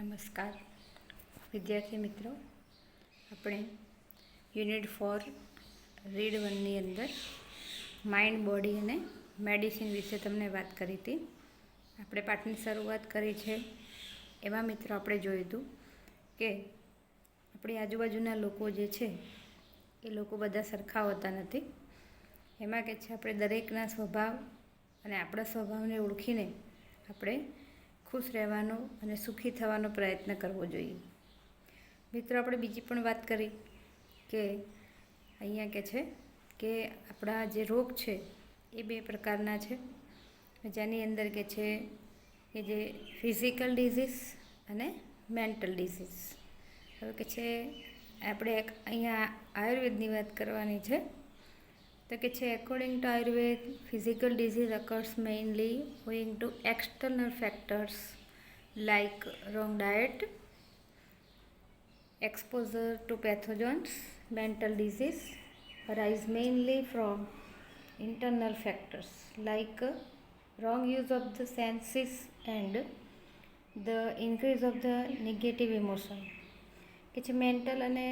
નમસ્કાર વિદ્યાર્થી મિત્રો, આપણે યુનિટ 4 રીડ 1ની અંદર માઇન્ડ, બોડી અને મેડિસિન વિશે તમને વાત કરી હતી. આપણે પાઠની શરૂઆત કરી છે. એમાં મિત્રો આપણે જોયું હતું કે આપણી આજુબાજુના લોકો જે છે એ લોકો બધા સરખા હોતા નથી. એમાં કે છે આપણે દરેકના સ્વભાવ અને આપણા સ્વભાવને ઓળખીને આપણે ખુશ રહેવાનો અને સુખી થવાનો પ્રયત્ન કરવો જોઈએ. મિત્રો, આપણે બીજી પણ વાત કરી કે અહીંયા કે છે કે આપણા જે રોગ છે એ બે પ્રકારના છે, જેની અંદર કે છે કે જે ફિઝિકલ ડિઝીઝ અને મેન્ટલ ડિઝીઝ. હવે કે છે આપણે અહીંયા આયુર્વેદની વાત કરવાની છે. તો કે છે according to Ayurveda, physical disease occurs mainly owing to external factors like wrong diet, exposure to pathogens. Mental disease arise mainly from internal factors like wrong use of the senses and the increase of the negative emotion. કે છે mental અને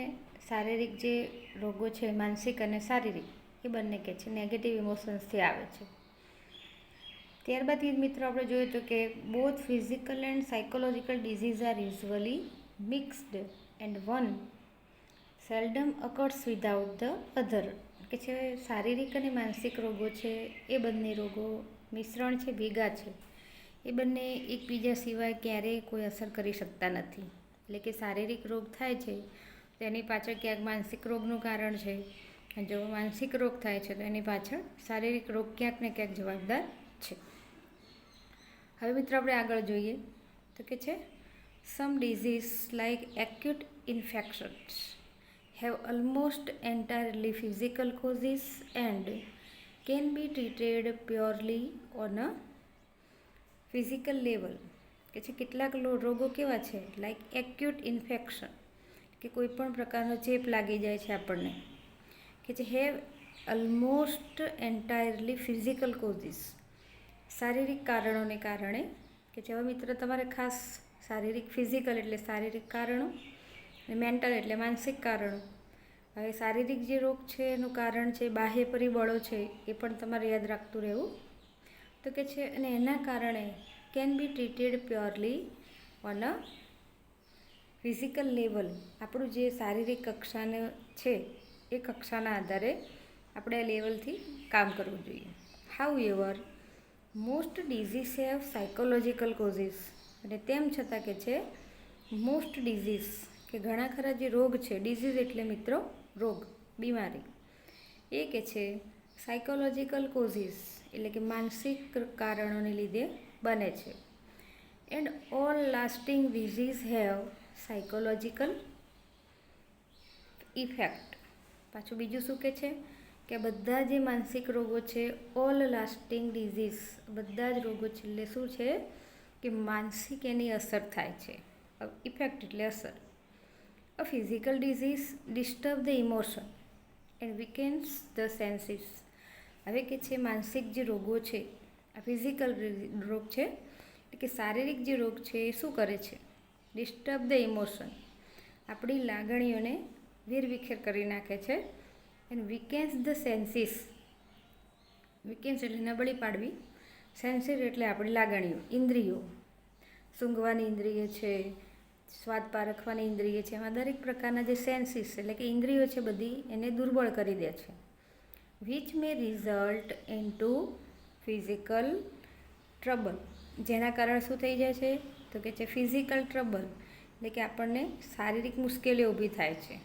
શારીરિક જે રોગો છે, માનસિક અને શારીરિક, એ બંને કે છે નેગેટિવ ઇમોશન્સથી આવે છે. ત્યારબાદ મિત્રો આપણે જોયું તો કે both physical and psychological disease are usually mixed and one seldom occurs without the other. કે છે શારીરિક અને માનસિક રોગો છે એ બંને રોગો મિશ્રણ છે, ભેગા છે, એ બંને એકબીજા સિવાય ક્યારેય કોઈ અસર કરી શકતા નથી. એટલે કે શારીરિક રોગ થાય છે તો એની પાછળ ક્યાંક માનસિક રોગનું કારણ છે, અને જો માનસિક રોગ થાય છે તો એની પાછળ શારીરિક રોગ ક્યાંક ને ક્યાંક જવાબદાર છે. હવે મિત્રો આપણે આગળ જોઈએ તો કે છે some disease like acute infections have almost entirely physical causes and can be treated purely on a physical level. કે છે કેટલાક રોગો કેવા છે, લાઈક એક્યુટ ઇન્ફેક્શન, કે કોઈ પણ પ્રકારનો ચેપ લાગી જાય છે આપણને, કે છે have almost entirely physical causes, શારીરિક કારણોને કારણે. કે છે હવે મિત્રો તમારે ખાસ શારીરિક, ફિઝિકલ એટલે શારીરિક કારણો અને મેન્ટલ એટલે માનસિક કારણો. હવે શારીરિક જે રોગ છે એનું કારણ છે બાહ્ય પરિબળો છે, એ પણ તમારે યાદ રાખતું રહેવું. તો કે છે અને એના કારણે can be treated purely on a physical level. આપણું જે શારીરિક કક્ષાને છે એ કક્ષાના આધારે આપણે આ લેવલથી કામ કરવું જોઈએ. How ever most disease have psychological causes. અને તેમ છતાં કે છે મોસ્ટ ડિઝીઝ, કે ઘણા ખરા જે રોગ છે, ડિઝીઝ એટલે મિત્રો રોગ, બીમારી, એ કે છે સાયકોલોજીકલ કોઝિસ એટલે કે માનસિક કારણોને લીધે બને છે. And all lasting disease have psychological effect. પાછું બીજું શું કે છે કે બધા જે માનસિક રોગો છે, ઓલ લાસ્ટિંગ ડિઝીઝ, બધા જ રોગો છેલ્લે શું છે કે માનસિક એની અસર થાય છે. ઇફેક્ટ એટલે અસર. A physical disease disturb the emotion and weakens the senses. હવે કે છે માનસિક જે રોગો છે, આ ફિઝિકલ રોગ છે, એટલે કે શારીરિક જે રોગ છે એ શું કરે છે, ડિસ્ટર્બ ધ ઇમોશન, આપણી લાગણીઓને વેરવિખેર કરી નાખે છે. એન્ડ વીકેન્સ ધ સેન્સીસ, વીકેન્સ એટલે નબળી પાડવી, સેન્સીસ એટલે આપણી લાગણીઓ, ઇન્દ્રિયો, સૂંઘવાની ઇન્દ્રિય છે, સ્વાદ પારખવાની ઇન્દ્રિય છે, એમાં દરેક પ્રકારના જે સેન્સીસ એટલે કે ઇન્દ્રિયો છે બધી એને દુર્બળ કરી દે છે. Which may result into physical trouble. જેના કારણે શું થઈ જાય છે તો કે છે ફિઝિકલ ટ્રબલ, એટલે કે આપણને શારીરિક મુશ્કેલીઓ ઊભી થાય છે.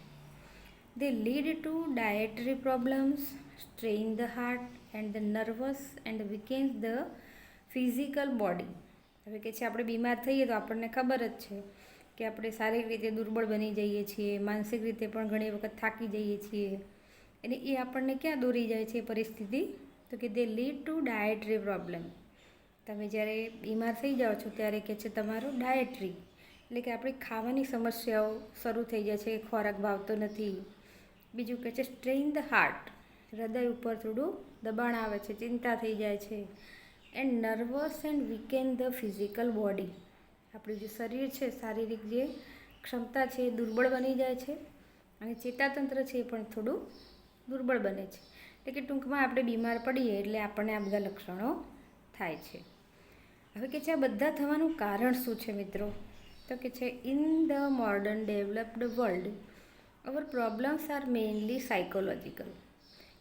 They lead to dietary problems, strain the heart and the nervous and weakens the physical body. હવે કે છે આપણે બીમાર થઈએ તો આપણને ખબર જ છે કે આપણે શારીરિક રીતે દુર્બળ બની જઈએ છીએ, માનસિક રીતે પણ ઘણી વખત થાકી જઈએ છીએ. અને એ આપણને ક્યાં દોરી જાય છે પરિસ્થિતિ, તો કે દે લીડ ટુ ડાયટરી પ્રોબ્લેમ. તમે જ્યારે બીમાર થઈ જાઓ છો ત્યારે કે છે તમારું ડાયટરી એટલે કે આપણી ખાવાની સમસ્યાઓ શરૂ થઈ જાય છે, ખોરાક ભાવતો નથી. બીજું કે છે સ્ટ્રેઇન ધ હાર્ટ, હૃદય ઉપર થોડું દબાણ આવે છે, ચિંતા થઈ જાય છે. And nervous and weaken the physical body, આપણું જે શરીર છે, શારીરિક જે ક્ષમતા છે એ દુર્બળ બની જાય છે અને ચેતાતંત્ર છે એ પણ થોડું દુર્બળ બને છે. એટલે કે ટૂંકમાં આપણે બીમાર પડીએ એટલે આપણને આ બધા લક્ષણો થાય છે. હવે કે છે આ બધા થવાનું કારણ શું છે મિત્રો? તો કે છે in the modern developed world our problems are mainly psychological.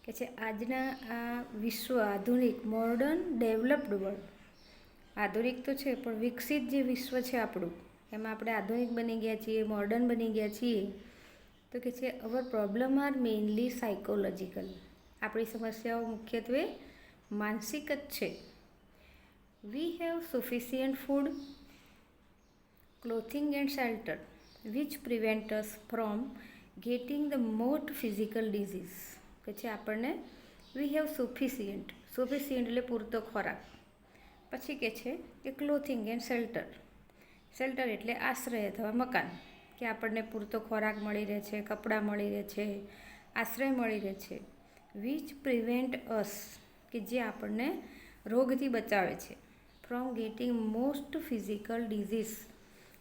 કે છે આજના આ વિશ્વ આધુનિક મોડર્ન ડેવલપ્ડ વર્લ્ડ, આધુનિક તો છે પણ વિકસિત જે વિશ્વ છે આપણું, એમાં આપણે આધુનિક બની ગયા છીએ, મોડર્ન બની ગયા છીએ. તો કે છે અવર પ્રોબ્લેમ આર મેઇનલી સાયકોલોજીકલ. આપણી સમસ્યાઓ મુખ્યત્વે માનસિક જ છે. We have sufficient food, clothing and shelter which prevent us from gating the most physical disease. કે છે આપણને વી હેવ સફિશિયન્ટ એટલે પૂરતો ખોરાક. પછી કે છે કે ક્લોથિંગ એન્ડ શેલ્ટર એટલે આશ્રય અથવા મકાન, કે આપણને પૂરતો ખોરાક મળી રહે છે, કપડાં મળી રહે છે, આશ્રય મળી રહે છે. વિચ પ્રિવેન્ટ અસ કે જે આપણને રોગથી બચાવે છે. From getting most physical disease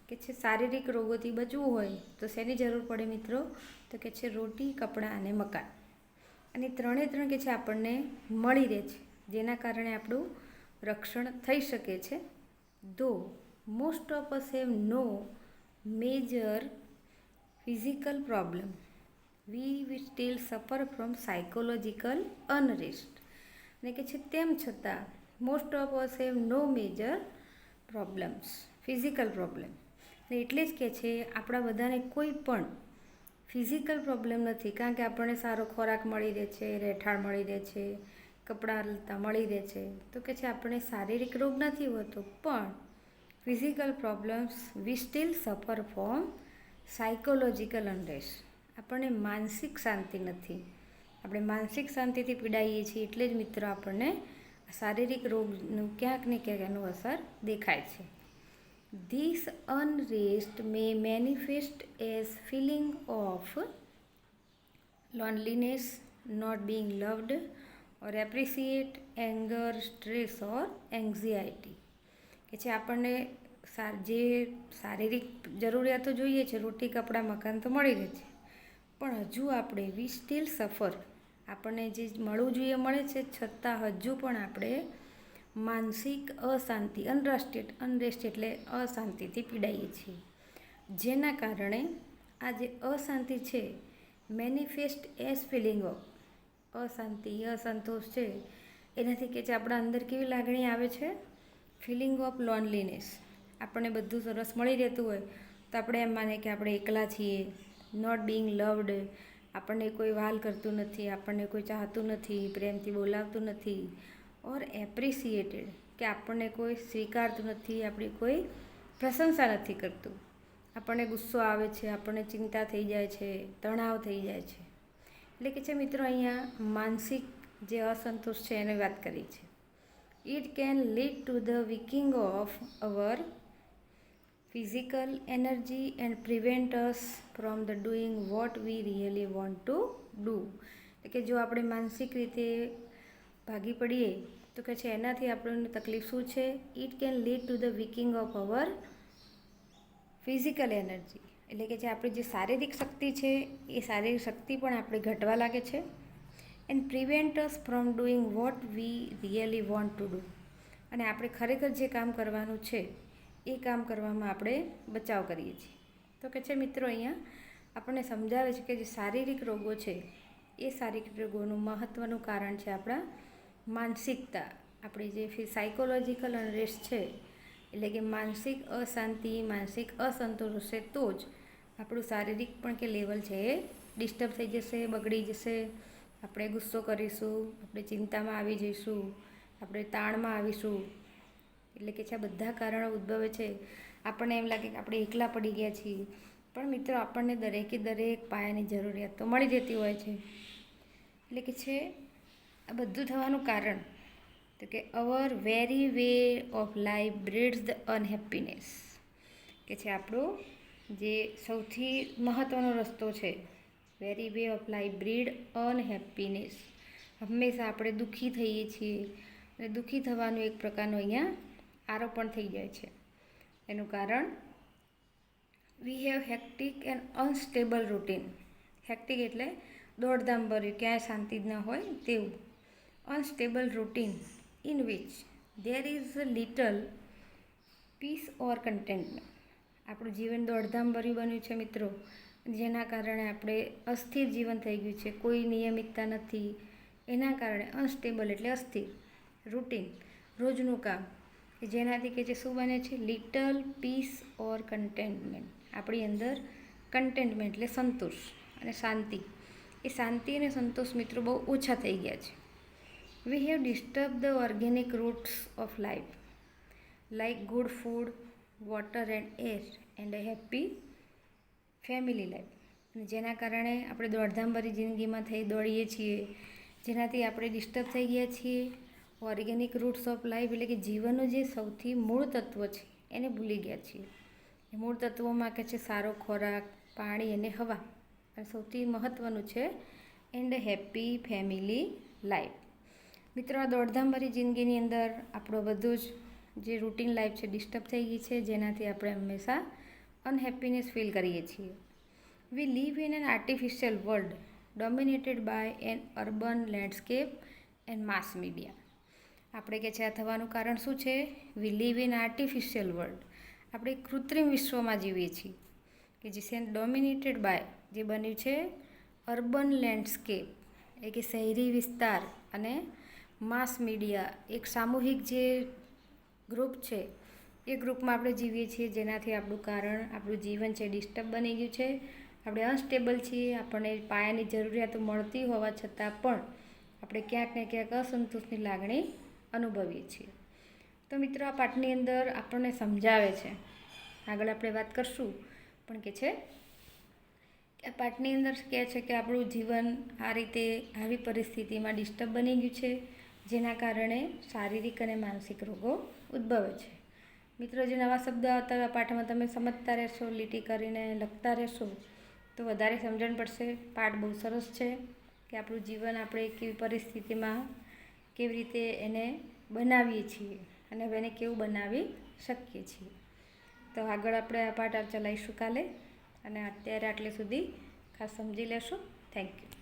કે છે શારીરિક રોગોથી બચવું હોય તો શેની જરૂર પડે મિત્રો? તો કે છે રોટી, કપડાં અને મકાન. અને ત્રણે ત્રણ કે છે આપણને મળી રહે છે, જેના કારણે આપણું રક્ષણ થઈ શકે છે. Though most of us have no major physical problem, we still suffer from psychological unrest. અને કે છે તેમ છતાં most of us have no major problems, physical problem. ને એટલે જ કે છે આપણા બધાને કોઈ પણ ફિઝિકલ પ્રોબ્લેમ નથી, કારણ કે આપણને સારો ખોરાક મળી રહે છે, રહેઠાણ મળી રહે છે, કપડાં લત્તા મળી રહે છે. તો કે છે આપણને શારીરિક રોગ નથી હોતો, પણ physical problems we still suffer from psychological unrest. આપણને માનસિક શાંતિ નથી, આપણે માનસિક શાંતિથી પીડાઈએ છીએ. એટલે જ મિત્રો આપણને શારીરિક રોગનું ક્યાંક ને ક્યાંક એનું અસર દેખાય છે. This unrest may manifest as feeling of loneliness, not being loved or appreciate, anger, stress or anxiety. કે છે આપણને જે શારીરિક જરૂરિયાતો જોઈએ છે, રોટી, કપડાં, મકાન તો મળી રહે છે, પણ હજુ આપણે વી સ્ટીલ સફર, આપણને જે મળવું જોઈએ મળે છે, છતાં હજુ પણ આપણે માનસિક અશાંતિ, અનરેસ્ટ એટલે અશાંતિથી પીડાઈએ છીએ. જેના કારણે આ જે અશાંતિ છે મેનિફેસ્ટ એઝ ફિલિંગ ઓફ, અશાંતિ, અસંતોષ છે એનાથી કે છે આપણા અંદર કેવી લાગણી આવે છે? Feeling of loneliness. આપણને બધું સરસ મળી રહેતું હોય તો આપણે એમ માને કે આપણે એકલા છીએ. નોટ બિંગ લવ્ડ, આપણને કોઈ વહાલ કરતું નથી, આપણને કોઈ ચાહતું નથી, પ્રેમથી બોલાવતું નથી. ઓર એપ્રિસિએટેડ, કે આપણને કોઈ સ્વીકારતું નથી, આપણી કોઈ પ્રશંસા નથી કરતું. આપણને ગુસ્સો આવે છે, આપણને ચિંતા થઈ જાય છે, તણાવ થઈ જાય છે. એટલે કે છે મિત્રો અહીંયા માનસિક જે અસંતોષ છે એની વાત કરી છે. It can lead to the weakening of our physical energy and prevent us from the doing what we really want to do. એટલે કે જો આપણે માનસિક રીતે ભાગી પડીએ તો કે છે એનાથી આપણને તકલીફ શું છે? It can lead to the weakening of our physical energy. એટલે કે જે આપણી જે શારીરિક શક્તિ છે એ શારીરિક શક્તિ પણ આપણે ઘટવા લાગે છે. And prevent us from doing what we really want to do. અને આપણે ખરેખર જે કામ કરવાનું છે એ કામ કરવામાં આપણે બચાવ કરીએ છીએ. તો કે છે મિત્રો અહીંયા આપણને સમજાવે છે કે જે શારીરિક રોગો છે એ શારીરિક રોગોનું મહત્ત્વનું કારણ છે આપણા માનસિકતા. આપણી જે સાયકોલોજીકલ અનરેસ્ટ છે, એટલે કે માનસિક અશાંતિ, માનસિક અસંતોષ હશે તો જ આપણું શારીરિક પણ કે લેવલ છે એ ડિસ્ટર્બ થઈ જશે, બગડી જશે. આપણે ગુસ્સો કરીશું, આપણે ચિંતામાં આવી જઈશું, આપણે તાણમાં આવીશું. એટલે કે છે આ બધા કારણો ઉદ્ભવે છે. આપણને એમ લાગે કે આપણે એકલા પડી ગયા છીએ, પણ મિત્રો આપણને દરેકે દરેક પાયાની જરૂરિયાત તો મળી જતી હોય છે. એટલે કે છે આ બધું થવાનું કારણ તો કે our very way of life breeds the unhappiness. કે છે આપણો જે સૌથી મહત્ત્વનો રસ્તો છે, very way of life breed unhappiness. હંમેશા આપણે દુઃખી થઈએ છીએ અને દુઃખી થવાનું એક પ્રકારનો અહીંયા આરોપણ થઈ જાય છે. એનું કારણ we have hectic and unstable routine. Hectic એટલે દોડધામ ભર્યું, ક્યાંય શાંતિ જ ન હોય તેવું. Unstable routine in which there is little peace or contentment. આપણું જીવન દોડધામ ભર્યું બન્યું છે મિત્રો, જેના કારણે આપણે અસ્થિર જીવન થઈ ગયું છે, કોઈ નિયમિતતા નથી. એના કારણે અનસ્ટેબલ એટલે અસ્થિર રૂટીન, રોજનું કામ, કે જેનાથી કે જે શું બને છે, લિટલ પીસ ઓર કન્ટેન્ટમેન્ટ. આપણી અંદર કન્ટેન્ટમેન્ટ એટલે સંતોષ અને શાંતિ, એ શાંતિ અને સંતોષ મિત્રો બહુ ઓછા થઈ ગયા છે. We have disturb the organic roots of life like good food, water and air and a happy family life. અને જેના કારણે આપણે દોડધામભરી જિંદગીમાં દોડીએ છીએ, જેનાથી આપણે ડિસ્ટર્બ થઈ ગયા છીએ. ઓર્ગેનિક રૂટ્સ ઓફ લાઈફ એટલે કે જીવનનું જે સૌથી મૂળ તત્વ છે એને ભૂલી ગયા છીએ. એ મૂળ તત્વોમાં કે છે સારો ખોરાક, પાણી અને હવા, અને સૌથી મહત્ત્વનું છે એન્ડ હેપી ફેમિલી લાઈફ. મિત્રો, આ દોડધામભરી જિંદગીની અંદર આપણો બધું જ જે રૂટીન લાઈફ છે ડિસ્ટર્બ થઈ ગઈ છે, જેનાથી આપણે હંમેશા અનહેપીનેસ ફીલ કરીએ છીએ. We live in an artificial world dominated by an urban landscape and mass media. આપણે કે છે આ થવાનું કારણ શું છે? We live in artificial world. આપણે કૃત્રિમ વિશ્વમાં જીવીએ છીએ કે જે ડોમિનેટેડ બાય, જે બન્યું છે અર્બન લેન્ડસ્કેપ, એ કે શહેરી વિસ્તાર, અને માસ મીડિયા, એક સામૂહિક જે ગ્રુપ છે એ ગ્રુપમાં આપણે જીવીએ છીએ, જેનાથી આપણું જીવન છે ડિસ્ટર્બ બની ગયું છે. આપણે અનસ્ટેબલ છીએ, આપણને પાયાની જરૂરિયાતો મળતી હોવા છતાં પણ આપણે ક્યાંક ને ક્યાંક અસંતોષની લાગણી અનુભવીએ છીએ. તો મિત્રો, આ પાઠની અંદર આપણને સમજાવે છે, આગળ આપણે વાત કરશું, પણ કે છે કે આ પાઠની અંદર કહે છે કે આપણું જીવન આ રીતે આવી પરિસ્થિતિમાં ડિસ્ટર્બ બની ગયું છે, જેના કારણે શારીરિક અને માનસિક રોગો ઉદ્ભવે છે. મિત્રો, જે નવા શબ્દ આવતા હોય આ પાઠમાં તમે સમજતા રહેશો, લીટી કરીને લખતા રહેશો તો વધારે સમજણ પડશે. પાઠ બહુ સરસ છે કે આપણું જીવન આપણે કેવી પરિસ્થિતિમાં કેવી રીતે એને બનાવીએ છીએ અને હવે એને કેવું બનાવી શકીએ છીએ. તો આગળ આપણે આ પાઠ ચલાવીશું કાલે, અને અત્યારે આટલે સુધી ખાસ સમજી લેશો. Thank you.